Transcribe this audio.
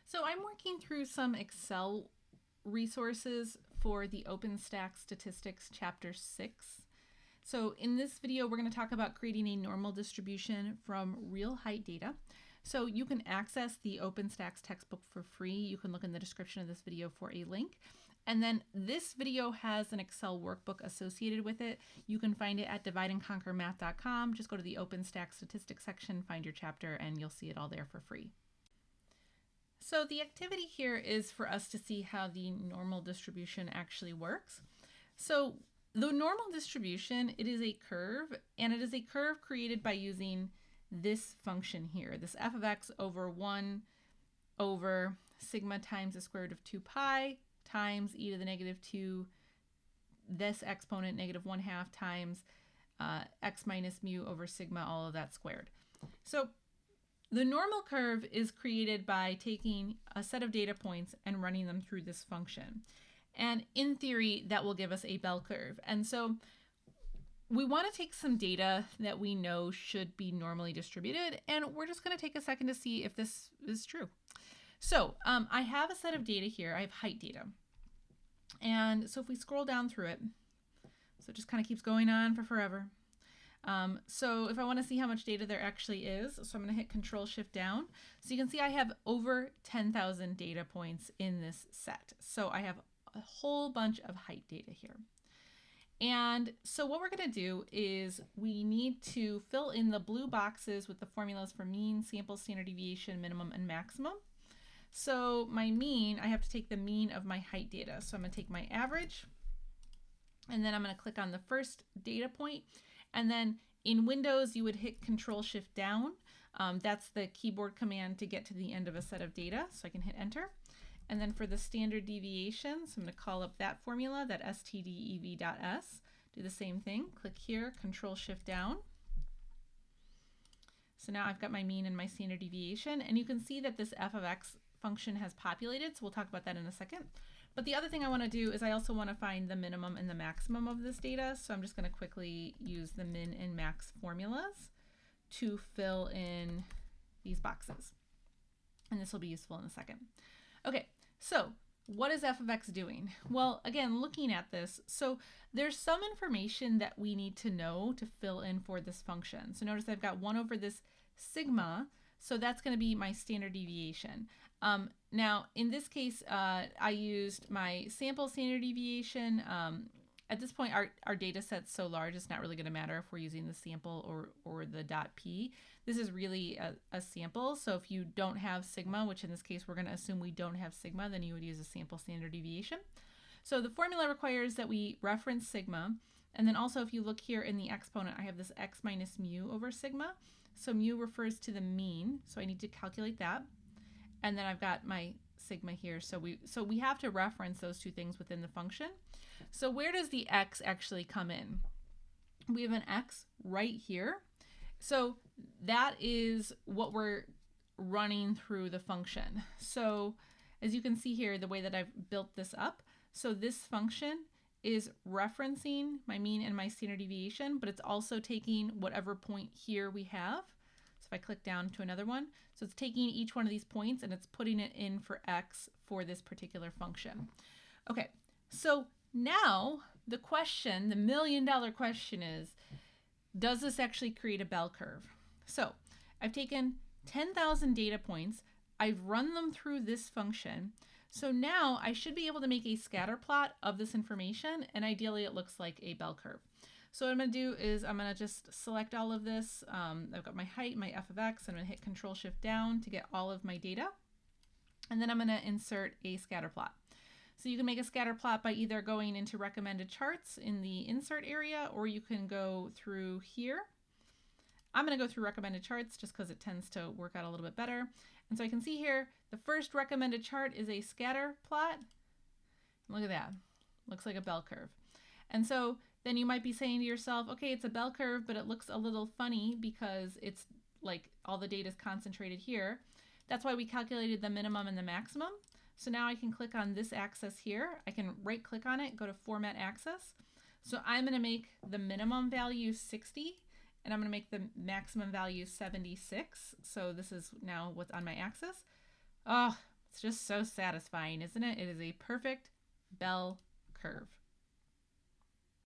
So I'm working through some Excel resources for the OpenStax Statistics Chapter 6. So in this video, we're going to talk about creating a normal distribution from real height data. So you can access the OpenStax textbook for free. You can look in the description of this video for a link. And then this video has an Excel workbook associated with it. You can find it at divideandconquermath.com. Just go to the OpenStax Statistics section, find your chapter, and you'll see it all there for free. So the activity here is for us to see how the normal distribution actually works. So the normal distribution, it is a curve, and it is a curve created by using this function here, this f of x over 1 over sigma times the square root of 2 pi times e to the negative 2, this exponent negative 1/2 times x minus mu over sigma, all of that squared. So the normal curve is created by taking a set of data points and running them through this function. And in theory, that will give us a bell curve. And so we want to take some data that we know should be normally distributed, and we're just going to take a second to see if this is true. So I have a set of data here. I have height data. And so if we scroll down through it, so it just kind of keeps going on for forever. So if I want to see how much data there actually is, so I'm going to hit Control Shift down. So you can see I have over 10,000 data points in this set. So I have a whole bunch of height data here. And so what we're going to do is we need to fill in the blue boxes with the formulas for mean, sample, standard deviation, minimum, and maximum. So my mean, I have to take the mean of my height data. So I'm going to take my average, and then I'm going to click on the first data point. And then in Windows, you would hit Control Shift down. That's the keyboard command to get to the end of a set of data. So I can hit Enter. And then for the standard deviation, so I'm going to call up that formula, that stdev.s. Do the same thing. Click here, Control Shift down. So now I've got my mean and my standard deviation. And you can see that this f of x function has populated. So we'll talk about that in a second. But the other thing I want to do is I also want to find the minimum and the maximum of this data. So I'm just going to quickly use the min and max formulas to fill in these boxes. And this will be useful in a second. Okay, so what is f of x doing? Well, again, looking at this, so there's some information that we need to know to fill in for this function. So notice I've got 1 over this sigma, so that's going to be my standard deviation. Now, in this case, I used my sample standard deviation. At this point, our data set's so large, it's not really going to matter if we're using the sample or the .p. This is really a sample, so if you don't have sigma, which in this case we're going to assume we don't have sigma, then you would use a sample standard deviation. So the formula requires that we reference sigma, and then also if you look here in the exponent, I have this x minus mu over sigma. So mu refers to the mean, so I need to calculate that. And then I've got my sigma here, so we have to reference those two things within the function. So where does the x actually come in? We have an x right here. So that is what we're running through the function. So as you can see here, the way that I've built this up, so this function is referencing my mean and my standard deviation, but it's also taking whatever point here we have. So if I click down to another one, so it's taking each one of these points and it's putting it in for x for this particular function. Okay, so now the question, the million-dollar question is, does this actually create a bell curve? So I've taken 10,000 data points, I've run them through this function, so now I should be able to make a scatter plot of this information, and ideally it looks like a bell curve. So what I'm going to do is I'm going to just select all of this. I've got my height, my f of x. I'm going to hit Control Shift down to get all of my data. And then I'm going to insert a scatter plot. So you can make a scatter plot by either going into recommended charts in the insert area, or you can go through here. I'm going to go through recommended charts just because it tends to work out a little bit better. And so I can see here, the first recommended chart is a scatter plot. Look at that. Looks like a bell curve. And so then you might be saying to yourself, okay, it's a bell curve, but it looks a little funny because it's like all the data is concentrated here. That's why we calculated the minimum and the maximum. So now I can click on this axis here. I can right click on it, go to Format Axis. So I'm going to make the minimum value 60 and I'm going to make the maximum value 76. So this is now what's on my axis. Oh, It's just so satisfying, isn't it? It is a perfect bell curve.